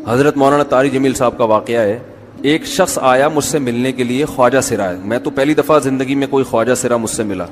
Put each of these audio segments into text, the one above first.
حضرت مولانا طارق جمیل صاحب کا واقعہ ہے. ایک شخص آیا مجھ سے ملنے کے لیے, خواجہ سرا ہے. میں تو پہلی دفعہ زندگی میں کوئی خواجہ سرا مجھ سے ملا.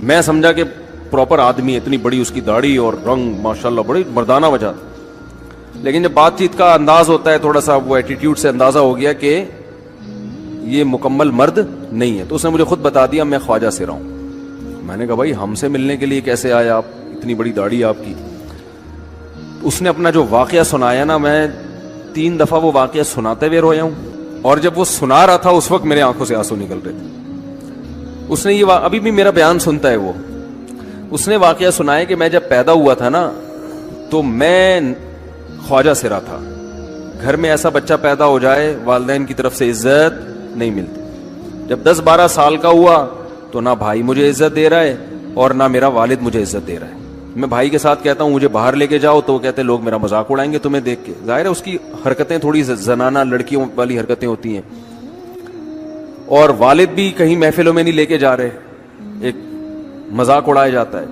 میں سمجھا کہ پراپر آدمی ہے, اتنی بڑی اس کی داڑھی اور رنگ ماشاءاللہ بڑی مردانہ وجہ. لیکن جب بات چیت کا انداز ہوتا ہے تھوڑا سا, وہ ایٹیٹیوڈ سے اندازہ ہو گیا کہ یہ مکمل مرد نہیں ہے. تو اس نے مجھے خود بتا دیا میں خواجہ سرا ہوں. میں نے کہا بھائی ہم سے ملنے کے لیے کیسے آئے آپ, اتنی بڑی داڑھی آپ کی. اس نے اپنا جو واقعہ سنایا نا, میں 3 دفعہ وہ واقعہ سناتے ہوئے رویا ہوں, اور جب وہ سنا رہا تھا اس وقت میرے آنکھوں سے آنسو نکل رہے تھے. اس نے یہ ابھی بھی میرا بیان سنتا ہے. اس نے واقعہ سنایا کہ میں جب پیدا ہوا تھا نا تو میں خواجہ سرا تھا. گھر میں ایسا بچہ پیدا ہو جائے والدین کی طرف سے عزت نہیں ملتی. جب 10-12 سال کا ہوا تو نہ بھائی مجھے عزت دے رہا ہے اور نہ میرا والد مجھے عزت دے رہا ہے. میں بھائی کے ساتھ کہتا ہوں مجھے باہر لے کے جاؤ تو وہ کہتے ہیں لوگ میرا مذاق اڑائیں گے تمہیں دیکھ کے. ظاہر ہے اس کی حرکتیں تھوڑی زنانہ لڑکیوں والی حرکتیں ہوتی ہیں, اور والد بھی کہیں محفلوں میں نہیں لے کے جا رہے, ایک مذاق اڑایا جاتا ہے.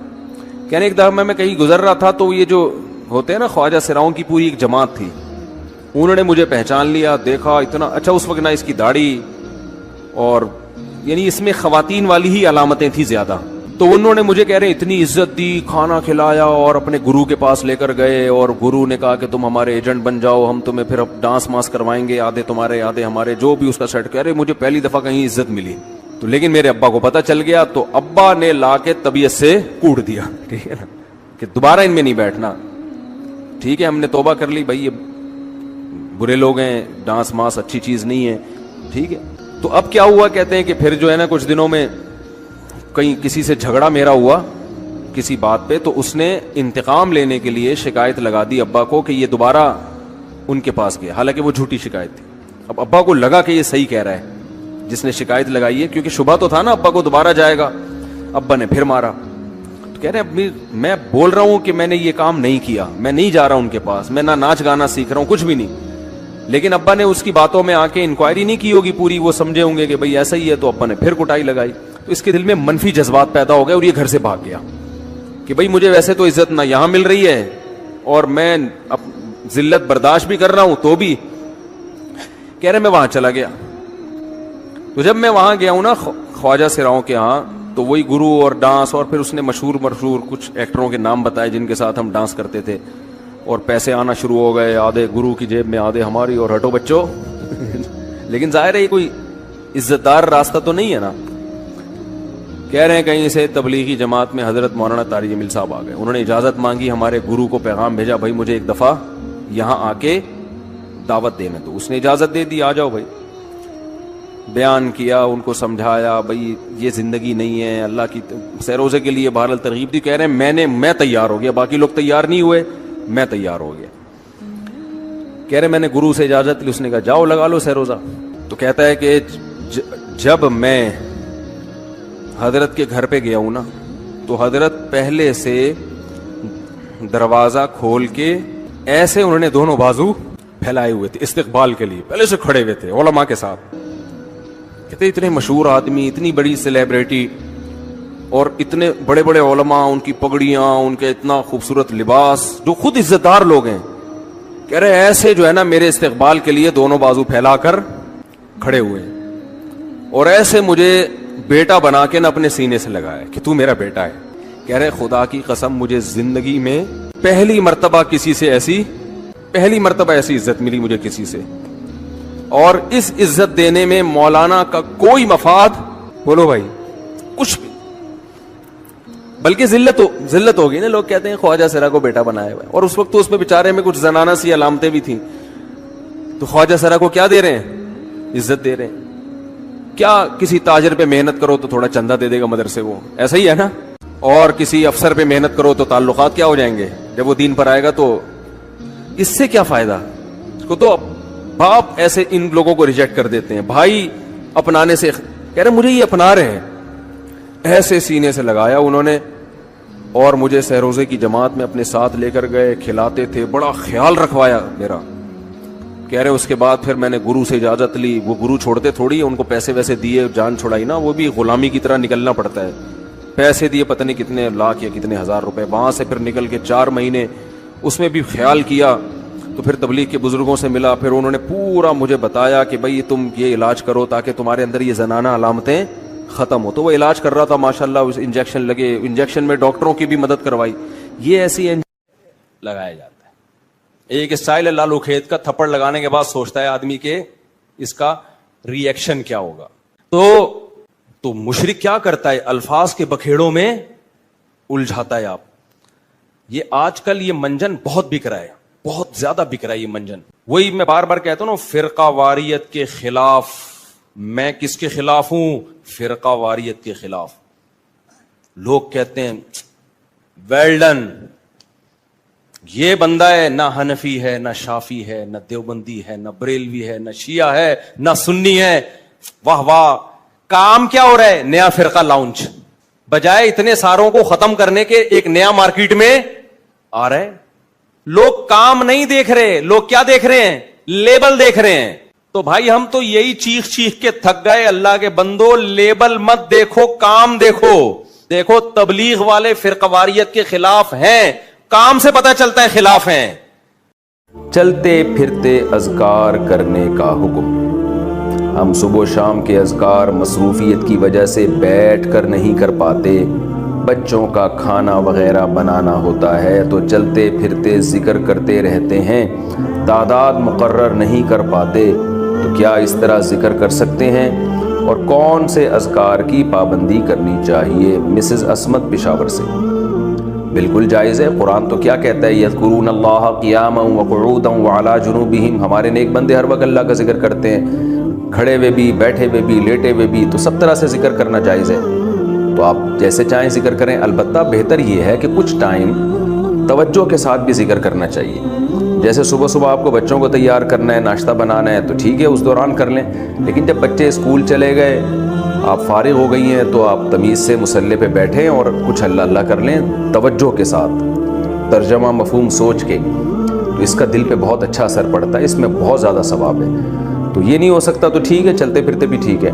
کہنے ایک دفعہ میں کہیں گزر رہا تھا تو یہ جو ہوتے ہیں نا خواجہ سراؤں کی پوری ایک جماعت تھی, انہوں نے مجھے پہچان لیا, دیکھا اتنا اچھا. اس وقت نہ اس کی داڑھی, اور یعنی اس میں خواتین والی ہی علامتیں تھیں زیادہ. تو انہوں نے مجھے کہہ رہے ہیں اتنی عزت دی, کھانا کھلایا اور اپنے گرو کے پاس لے کر گئے, اور گرو نے کہا کہ تم ہمارے ایجنٹ بن جاؤ, ہم تمہیں پھر ڈانس ماس کروائیں گے, آدھے تمہارے آدھے ہمارے, جو بھی اس کا سیٹ. کہہ رہے مجھے پہلی دفعہ کہیں عزت ملی. تو لیکن میرے ابا کو پتہ چل گیا تو ابا نے لا کے طبیعت سے کوٹ دیا, ٹھیک ہے نا, کہ دوبارہ ان میں نہیں بیٹھنا. ٹھیک ہے ہم نے توبہ کر لی, بھائی یہ برے لوگ ہیں, ڈانس ماس اچھی چیز نہیں ہے, ٹھیک ہے. تو اب کیا ہوا, کہتے ہیں کہ پھر جو ہے نا کچھ دنوں میں کہیں کسی سے جھگڑا میرا ہوا کسی بات پہ, تو اس نے انتقام لینے کے لیے شکایت لگا دی ابا کو کہ یہ دوبارہ ان کے پاس گیا, حالانکہ وہ جھوٹی شکایت تھی. اب ابا کو لگا کہ یہ صحیح کہہ رہا ہے جس نے شکایت لگائی ہے, کیونکہ شبہ تو تھا نا ابا کو دوبارہ جائے گا. ابا نے پھر مارا. تو کہہ رہے ہیں میں بول رہا ہوں کہ میں نے یہ کام نہیں کیا, میں نہیں جا رہا ان کے پاس, میں نہ ناچ گانا سیکھ رہا ہوں, کچھ بھی نہیں. لیکن ابا نے اس کی باتوں میں آ کے انکوائری نہیں کی ہوگی پوری, وہ سمجھے ہوں گے کہ بھئی ایسا ہی ہے, تو ابا نے پھر کٹائی لگائی. تو اس کے دل میں منفی جذبات پیدا ہو گئے اور یہ گھر سے بھاگ گیا کہ بھئی مجھے ویسے تو عزت نہ یہاں مل رہی ہے اور میں ذلت برداشت بھی کر رہا ہوں, تو بھی کہہ رہے میں وہاں چلا گیا. تو جب میں وہاں گیا ہوں نا خواجہ سراؤں کے ہاں, تو وہی گرو اور ڈانس, اور پھر اس نے مشہور کچھ ایکٹروں کے نام بتائے جن کے ساتھ ہم ڈانس کرتے تھے, اور پیسے آنا شروع ہو گئے, آدھے گرو کی جیب میں آدھے ہماری, اور ہٹو بچوں. لیکن ظاہر ہے یہ کوئی عزت دار راستہ تو نہیں ہے نا. کہہ رہے ہیں کہیں سے تبلیغی جماعت میں حضرت مولانا طارق جمیل صاحب آ گئے, انہوں نے اجازت مانگی, ہمارے گرو کو پیغام بھیجا بھائی مجھے ایک دفعہ یہاں آ کے دعوت دینے دو. اس نے اجازت دے دی, آ جاؤ بھائی. بیان کیا, ان کو سمجھایا بھائی یہ زندگی نہیں ہے, اللہ کی سیروزے کے لیے بہرحال ترغیب دی. کہہ رہے ہیں میں تیار ہو گیا, باقی لوگ تیار نہیں ہوئے, میں تیار ہو گیا. کہہ رہے میں نے گرو سے اجازت لی, اس نے کہا جاؤ لگا لو سیروزہ. تو کہتا ہے کہ جب میں حضرت کے گھر پہ گیا ہوں نا, تو حضرت پہلے سے دروازہ کھول کے ایسے انہوں نے دونوں بازو پھیلائے ہوئے تھے استقبال کے لیے, پہلے سے کھڑے ہوئے تھے علماء کے ساتھ. کہتے اتنے مشہور آدمی, اتنی بڑی سیلیبریٹی, اور اتنے بڑے بڑے علماء, ان کی پگڑیاں, ان کے اتنا خوبصورت لباس, جو خود عزت دار لوگ ہیں. کہہ رہے ایسے جو ہے نا میرے استقبال کے لیے دونوں بازو پھیلا کر کھڑے ہوئے, اور ایسے مجھے بیٹا بنا کے نہ اپنے سینے سے لگایا کہ تو میرا بیٹا ہے. کہہ رہے خدا کی قسم مجھے زندگی میں پہلی مرتبہ ایسی عزت ملی مجھے کسی سے, اور اس عزت دینے میں مولانا کا کوئی مفاد, بولو بھائی, کچھ بھی, بلکہ ذلت ہوگی نا. لوگ کہتے ہیں خواجہ سرا کو بیٹا بنایا ہوا ہے, اور اس وقت تو اس میں بیچارے میں کچھ زنانہ سی علامتیں بھی تھیں. تو خواجہ سرا کو کیا دے رہے ہیں, عزت دے رہے ہیں. کیا کسی تاجر پہ محنت کرو تو تھوڑا چندہ دے دے گا مدرسے, وہ ایسا ہی ہے نا. اور کسی افسر پہ محنت کرو تو تعلقات کیا ہو جائیں گے, جب وہ دین پر آئے گا تو اس سے کیا فائدہ. اس کو تو باپ ایسے ان لوگوں کو ریجیکٹ کر دیتے ہیں, بھائی اپنانے سے. کہہ رہے مجھے یہ اپنا رہے ہیں, ایسے سینے سے لگایا انہوں نے, اور مجھے سہروزے کی جماعت میں اپنے ساتھ لے کر گئے, کھلاتے تھے, بڑا خیال رکھوایا میرا. کہہ رہے اس کے بعد پھر میں نے گرو سے اجازت لی. وہ گرو چھوڑتے تھوڑی, ان کو پیسے ویسے دیے, جان چھڑائی نا, وہ بھی غلامی کی طرح نکلنا پڑتا ہے. پیسے دیے پتہ نہیں کتنے لاکھ یا کتنے ہزار روپے, وہاں سے پھر نکل کے 4 مہینے اس میں بھی خیال کیا. تو پھر تبلیغ کے بزرگوں سے ملا, پھر انہوں نے پورا مجھے بتایا کہ بھائی تم یہ علاج کرو تاکہ تمہارے اندر یہ زنانہ علامتیں ختم ہو. تو وہ علاج کر رہا تھا ماشاءاللہ, انجیکشن لگے, انجیکشن میں ڈاکٹروں کی بھی مدد کروائی. یہ ایسی لگایا جاتا ہے. ایک اسٹائل ہے لالو کھیت کا, تھپڑ لگانے کے بعد سوچتا ہے آدمی کہ اس کا ری ایکشن کیا ہوگا. تو مشرک کیا کرتا ہے, الفاظ کے بکھیڑوں میں الجھاتا ہے. آپ یہ آج کل یہ منجن بہت بک رہا ہے, بہت زیادہ بک رہا ہے یہ منجن. وہی میں بار بار کہتا ہوں نا, فرقہ واریت کے خلاف. میں کس کے خلاف ہوں؟ فرقہ واریت کے خلاف. لوگ کہتے ہیں ویل ڈن, یہ بندہ ہے نہ حنفی ہے نہ شافی ہے نہ دیوبندی ہے نہ بریلوی ہے نہ شیعہ ہے نہ سنی ہے. واہ واہ, کام کیا ہو رہا ہے؟ نیا فرقہ لانچ. بجائے اتنے ساروں کو ختم کرنے کے ایک نیا مارکیٹ میں آ رہا ہے. لوگ کام نہیں دیکھ رہے, لوگ کیا دیکھ رہے ہیں؟ لیبل دیکھ رہے ہیں. تو بھائی ہم تو یہی چیخ چیخ کے تھک گئے, اللہ کے بندو لیبل مت دیکھو, کام دیکھو. دیکھو تبلیغ والے فرقہ واریت کے خلاف ہیں, کام سے پتہ چلتا ہے خلاف ہیں. چلتے پھرتے اذکار کرنے کا حکم. ہم صبح و شام کے اذکار مصروفیت کی وجہ سے بیٹھ کر نہیں کر پاتے. بچوں کا کھانا وغیرہ بنانا ہوتا ہے تو چلتے پھرتے ذکر کرتے رہتے ہیں, تعداد مقرر نہیں کر پاتے. تو کیا اس طرح ذکر کر سکتے ہیں؟ اور کون سے اذکار کی پابندی کرنی چاہیے؟ مسز عصمت پشاور سے. بالکل جائز ہے. قرآن تو کیا کہتا ہے؟ یذکرون اللہ قیاما وقعودا وعلی جنوبہم. ہمارے نیک بندے ہر وقت اللہ کا ذکر کرتے ہیں, کھڑے ہوئے بھی, بیٹھے ہوئے بھی, لیٹے ہوئے بھی. تو سب طرح سے ذکر کرنا جائز ہے. تو آپ جیسے چاہیں ذکر کریں. البتہ بہتر یہ ہے کہ کچھ ٹائم توجہ کے ساتھ بھی ذکر کرنا چاہیے. جیسے صبح صبح آپ کو بچوں کو تیار کرنا ہے, ناشتہ بنانا ہے, تو ٹھیک ہے اس دوران کر لیں. لیکن جب بچے اسکول چلے گئے, آپ فارغ ہو گئی ہیں, تو آپ تمیز سے مصلی پہ بیٹھیں اور کچھ اللہ اللہ کر لیں توجہ کے ساتھ, ترجمہ مفہوم سوچ کے. تو اس کا دل پہ بہت اچھا اثر پڑتا ہے, اس میں بہت زیادہ ثواب ہے. تو یہ نہیں ہو سکتا تو ٹھیک ہے, چلتے پھرتے بھی ٹھیک ہے.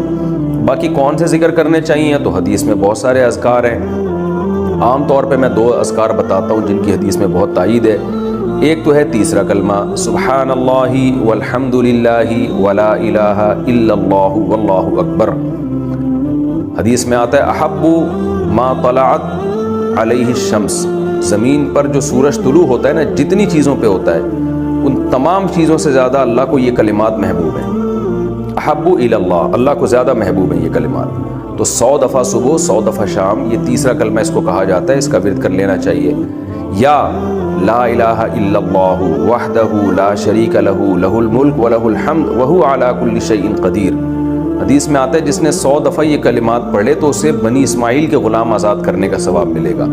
باقی کون سے ذکر کرنے چاہیے, تو حدیث میں بہت سارے اذکار ہیں. عام طور پہ میں 2 اذکار بتاتا ہوں جن کی حدیث میں بہت تائید ہے. ایک تو ہے تیسرا کلمہ, سبحان اللہ والحمد للہ ولا الہ الا اللہ واللہ اکبر. حدیث میں آتا ہے احب ما طلعت علیہ الشمس. زمین پر جو سورج طلوع ہوتا ہے نا, جتنی چیزوں پہ ہوتا ہے ان تمام چیزوں سے زیادہ اللہ کو یہ کلمات محبوب ہیں. احب الی اللہ, اللہ کو زیادہ محبوب ہیں یہ کلمات. تو 100 دفعہ صبح 100 دفعہ شام, یہ تیسرا کلمہ اس کو کہا جاتا ہے, اس کا ورد کر لینا چاہیے. یا لا الہ الا اللہ وحدہ لا شریک لہ لہ الملک ولہ الحمد وہو علی کل شیء قدیر. حدیث میں آتا ہے جس نے 100 دفعہ یہ کلمات پڑھ لے تو اسے بنی اسماعیل کے غلام آزاد کرنے کا ثواب ملے گا,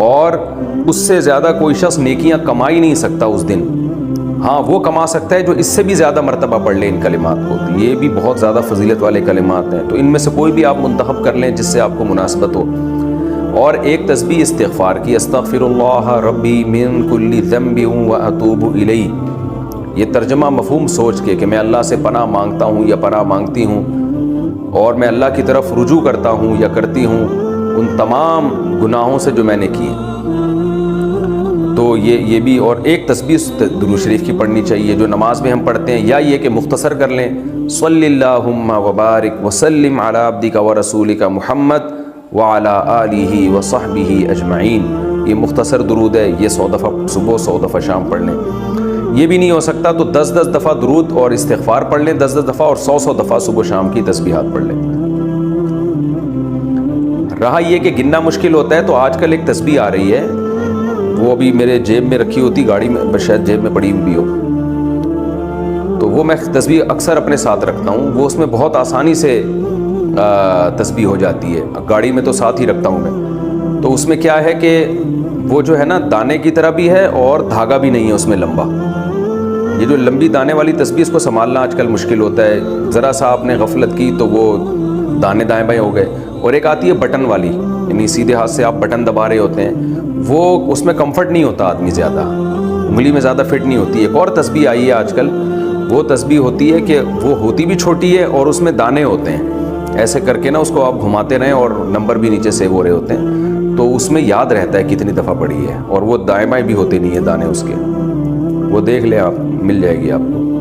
اور اس سے زیادہ کوئی شخص نیکیاں کما ہی نہیں سکتا اس دن. ہاں وہ کما سکتا ہے جو اس سے بھی زیادہ مرتبہ پڑھ لے ان کلمات کو. یہ بھی بہت زیادہ فضیلت والے کلمات ہیں, تو ان میں سے کوئی بھی آپ منتخب کر لیں جس سے آپ کو مناسبت ہو. اور ایک تسبیح استغفار کی, استغفر اللہ ربی من کل ذنب واتوب الیہ. یہ ترجمہ مفہوم سوچ کے کہ میں اللہ سے پناہ مانگتا ہوں یا پناہ مانگتی ہوں, اور میں اللہ کی طرف رجوع کرتا ہوں یا کرتی ہوں ان تمام گناہوں سے جو میں نے کیے. تو یہ بھی. اور ایک تسبیح درود شریف کی پڑھنی چاہیے جو نماز میں ہم پڑھتے ہیں, یا یہ کہ مختصر کر لیں, صلی اللہم وبارک وسلم علی عبدک ورسولک محمد وعلی آلہ وصحبہ اجمعین. یہ مختصر درود ہے, یہ 100 دفعہ صبح 100 دفعہ شام پڑھ لیں. یہ بھی نہیں ہو سکتا تو 10 دفعہ درود اور استغفار پڑھ لیں 10 دفعہ, اور 100 دفعہ صبح شام کی تسبیحات پڑھ لیں. رہا یہ کہ گننا مشکل ہوتا ہے, تو آج کل ایک تسبیح آ رہی ہے, وہ ابھی میرے جیب میں رکھی ہوتی, گاڑی میں شاید جیب میں پڑی بھی ہو, تو وہ میں تسبیح اکثر اپنے ساتھ رکھتا ہوں. وہ اس میں بہت آسانی سے تسبیح ہو جاتی ہے, گاڑی میں تو ساتھ ہی رکھتا ہوں میں. تو اس میں کیا ہے کہ وہ جو ہے نا دانے کی طرح بھی ہے اور دھاگا بھی نہیں ہے اس میں لمبا. یہ جو لمبی دانے والی تسبیح اس کو سنبھالنا آج کل مشکل ہوتا ہے, ذرا سا آپ نے غفلت کی تو وہ دانے دائیں بائیں ہو گئے. اور ایک آتی ہے بٹن والی, یعنی سیدھے ہاتھ سے آپ بٹن دبا رہے ہوتے ہیں, وہ اس میں کمفرٹ نہیں ہوتا آدمی, زیادہ انگلی میں زیادہ فٹ نہیں ہوتی. ایک اور تسبیح آئی ہے آج کل, وہ تسبیح ہوتی ہے کہ وہ ہوتی بھی چھوٹی ہے اور اس میں دانے ہوتے ہیں, ایسے کر کے نا اس کو آپ گھماتے رہیں اور نمبر بھی نیچے سیو ہو رہے ہوتے ہیں, تو اس میں یاد رہتا ہے کتنی دفعہ پڑھی ہے, اور وہ دائیں بائیں بھی ہوتے نہیں ہیں دانے اس کے. وہ دیکھ لیں آپ, مل جائے گی آپ کو.